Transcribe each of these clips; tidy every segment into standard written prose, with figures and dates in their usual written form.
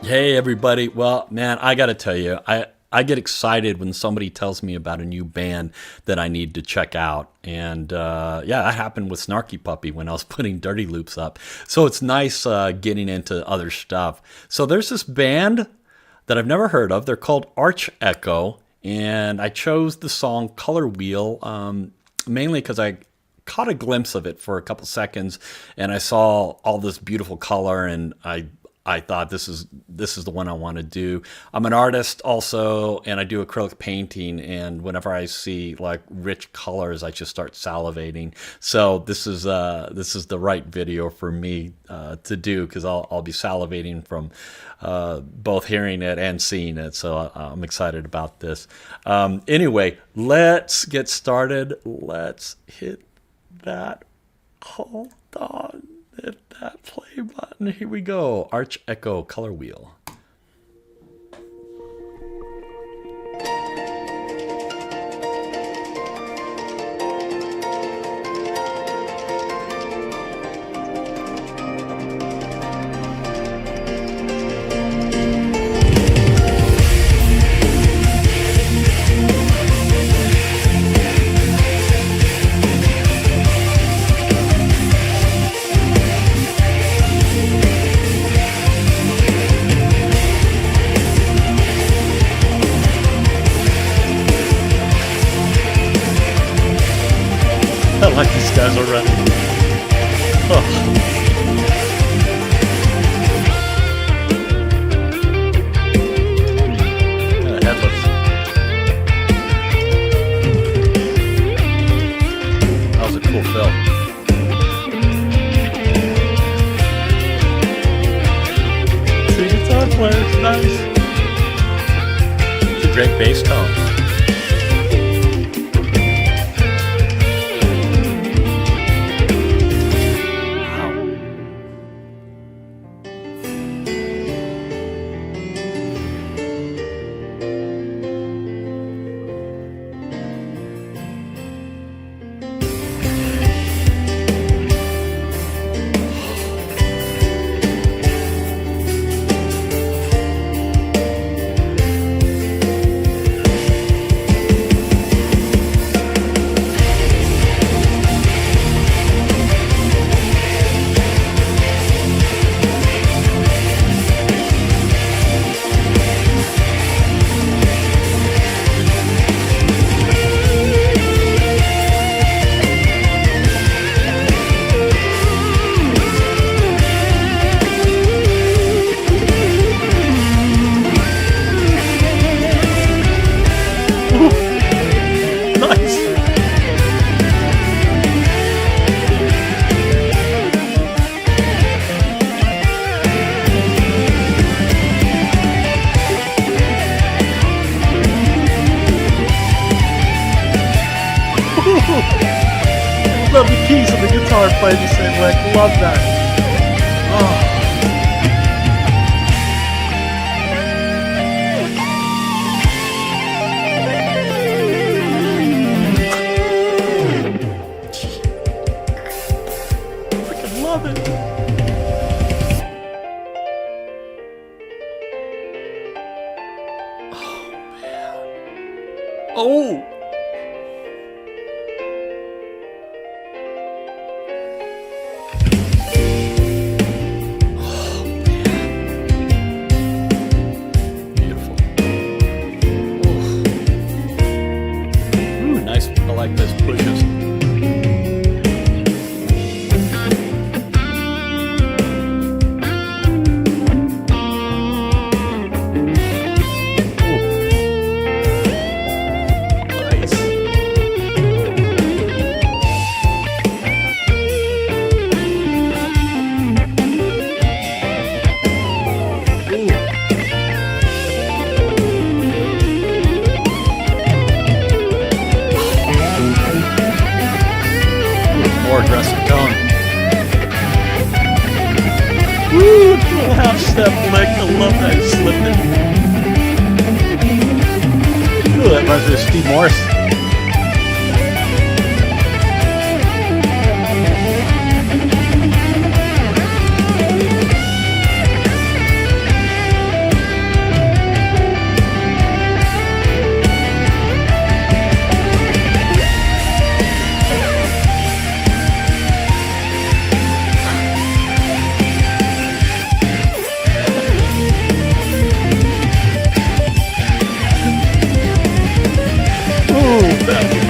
Hey everybody. Well, man, I got to tell you, I get excited when somebody tells me about a new band that I need to check out. And yeah, that happened with Snarky Puppy when I was putting Dirty Loops up. So it's nice getting into other stuff. So there's this band that I've never heard of. They're called Arch Echo, and I chose the song Color Wheel mainly because I caught a glimpse of it for a couple seconds, and I saw all this beautiful color, and I thought this is the one I want to do. I'm an artist also, and I do acrylic painting. And whenever I see like rich colors, I just start salivating. So this is the right video for me to do, because I'll be salivating from both hearing it and seeing it. So I'm excited about this. Anyway, let's get started. Let's hit that. Hold on. Hit that play button. Here we go. Arch Echo Color Wheel. I like these guys already. Oh. Headless. That was a cool film. See, guitar player, it's nice. It's a great bass tone. Love the keys of the guitar played the same way. Love that. Oh. Freaking love it. Oh man. Oh. I like those pushes. More aggressive tone. Woo! Cool half step lick. I love that. He slipped it. Ooh, that reminds me of Steve Morris. Like you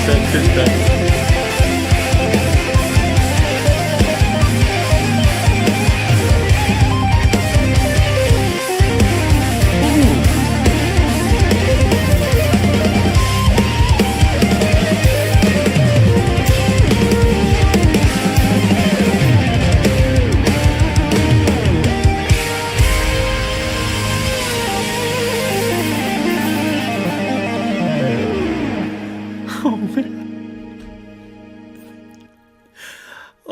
said, Tristan. Oh man.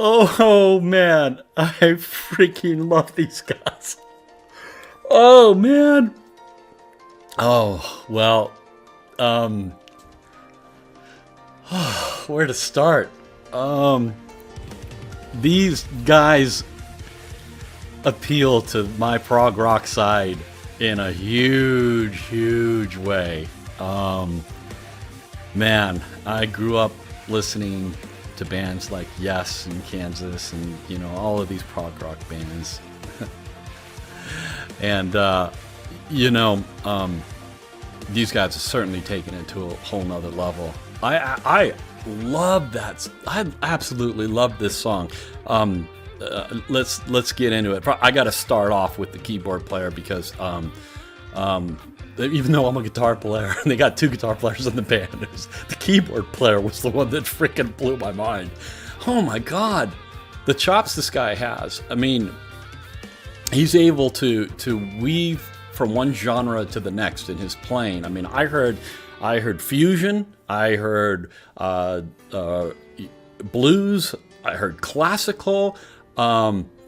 Oh man. I freaking love these guys. Oh man. Oh, well, where to start? These guys appeal to my prog rock side in a huge way. Man, I grew up listening to bands like Yes and Kansas and, you know, all of these prog rock bands. And, you know, these guys have certainly taken it to a whole nother level. I love that. I absolutely love this song. Let's get into it. I got to start off with the keyboard player because even though I'm a guitar player, and they got two guitar players in the band, the keyboard player was the one that freaking blew my mind. Oh my God, the chops this guy has. I mean, he's able to weave from one genre to the next in his playing. I mean, I heard fusion, I heard blues, I heard classical.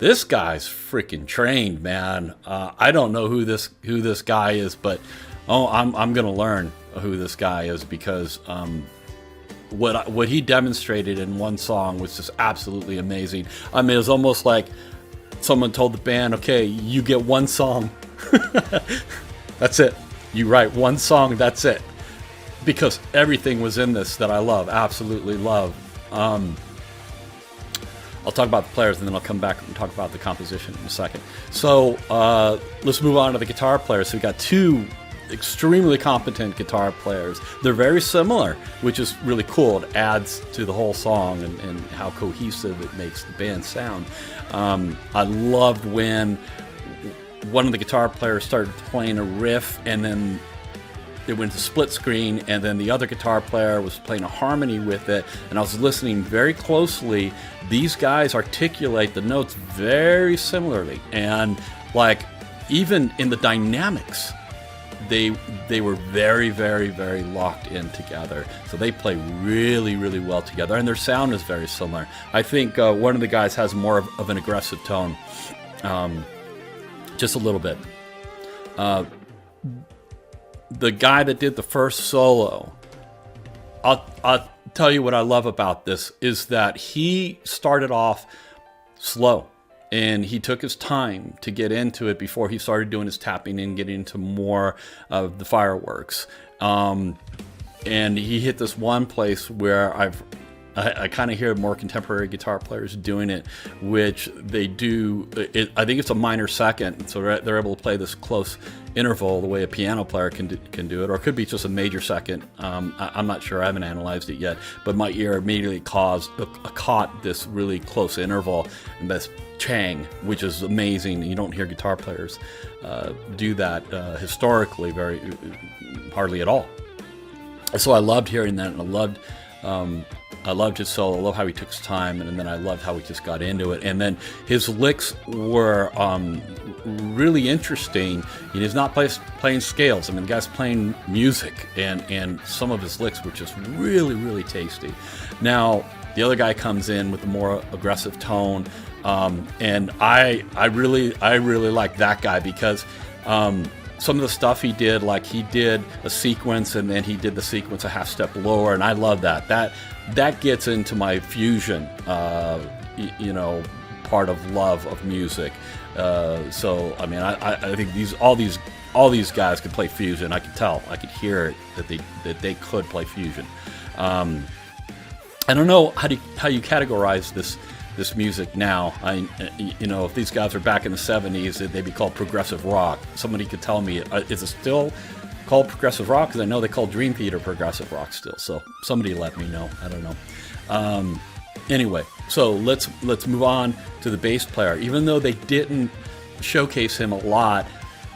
This guy's freaking trained, man. I don't know who this guy is, but I'm gonna learn who this guy is because what he demonstrated in one song was just absolutely amazing. I mean, it was almost like someone told the band, "Okay, you get one song. That's it. You write one song. That's it." Because everything was in this that I love, absolutely love. I'll talk about the players and then I'll come back and talk about the composition in a second. So let's move on to the guitar players. So we got two extremely competent guitar players. They're very similar, which is really cool. It adds to the whole song and how cohesive it makes the band sound. I loved when one of the guitar players started playing a riff and then it went to split screen, and then the other guitar player was playing a harmony with it, and I was listening very closely. These guys articulate the notes very similarly, and like even in the dynamics, they were very locked in together. So they play really well together, and their sound is very similar. I think one of the guys has more of an aggressive tone, just a little bit. The guy that did the first solo, I'll tell you what I love about this is that he started off slow and he took his time to get into it before he started doing his tapping and getting into more of the fireworks. And he hit this one place where I kind of hear more contemporary guitar players doing it, which they do. I think it's a minor second, so they're able to play this close interval the way a piano player can do it, or it could be just a major second. I'm not sure. I haven't analyzed it yet, but my ear immediately caught this really close interval and this chang, which is amazing. You don't hear guitar players do that historically very hardly at all. So I loved hearing that, and I loved his solo. I love how he took his time, and then I loved how he just got into it. And then his licks were really interesting. He's not playing scales. I mean, the guy's playing music, and some of his licks were just really, really tasty. Now, the other guy comes in with a more aggressive tone, and I really like that guy because some of the stuff he did, like he did a sequence and then he did the sequence a half step lower, and I love that. That gets into my fusion, part of love of music. So I mean, I think all these guys could play fusion. I could tell, I could hear it that they could play fusion. I don't know how you categorize this music now. If these guys are back in the 70s, they'd be called progressive rock. Somebody could tell me, is it still called progressive rock? Because I know they call Dream Theater progressive rock still. So somebody let me know. I don't know. Anyway, so let's move on to the bass player. Even though they didn't showcase him a lot,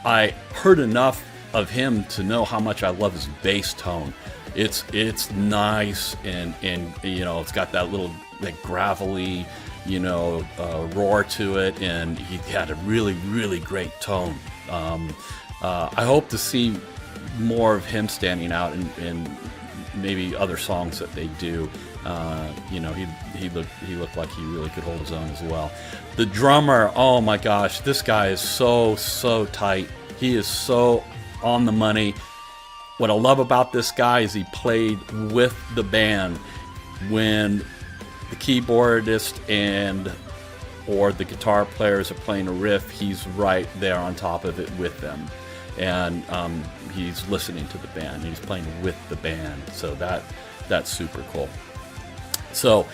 I heard enough of him to know how much I love his bass tone. It's nice, and it's got that little gravelly roar to it, and he had a really, really great tone. I hope to see more of him standing out in maybe other songs that they do. He looked like he really could hold his own as well. The drummer, oh my gosh, this guy is so tight. He is so on the money. What I love about this guy is he played with the band when the keyboardist or the guitar players are playing a riff. He's right there on top of it with them, and he's listening to the band. He's playing with the band, so that's super cool. So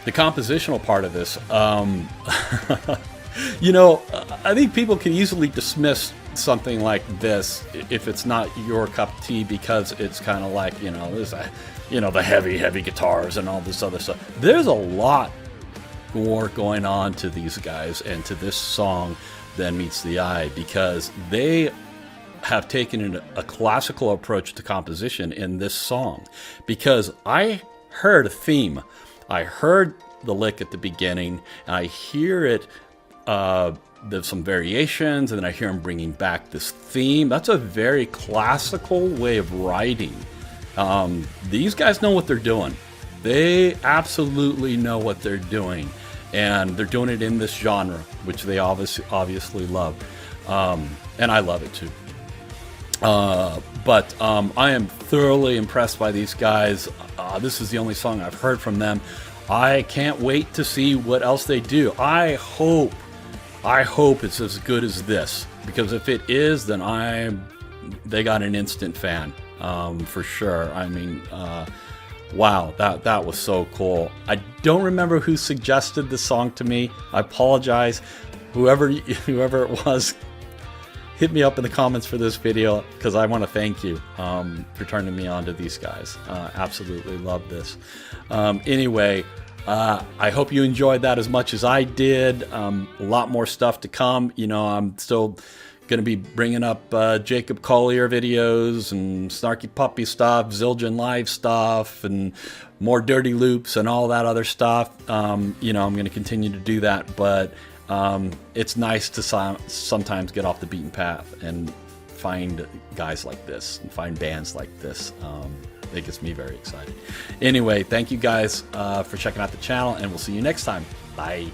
the compositional part of this, I think people can easily dismiss something like this if it's not your cup of tea, because it's kind of like, the heavy guitars and all this other stuff. There's a lot more going on to these guys and to this song than meets the eye, because they have taken a classical approach to composition in this song. Because I heard a theme. I heard the lick at the beginning, and I hear it, there's some variations, and then I hear him bringing back this theme. That's a very classical way of writing. These guys know what they're doing. They absolutely know what they're doing, and they're doing it in this genre, which they obviously love, and I love it too. But I am thoroughly impressed by these guys. This is the only song I've heard from them. I can't wait to see what else they do. I hope it's as good as this, because if it is, then they got an instant fan, for sure. I mean, wow, that was so cool. I don't remember who suggested this song to me. I apologize. Whoever it was, hit me up in the comments for this video, because I want to thank you for turning me on to these guys. Absolutely love this. Anyway, I hope you enjoyed that as much as I did. A lot more stuff to come. I'm still going to be bringing up Jacob Collier videos and Snarky Puppy stuff, Zildjian Live stuff, and more Dirty Loops and all that other stuff. I'm going to continue to do that, but it's nice to sometimes get off the beaten path and find guys like this and find bands like this. It gets me very excited. Anyway, thank you guys for checking out the channel, and we'll see you next time. Bye.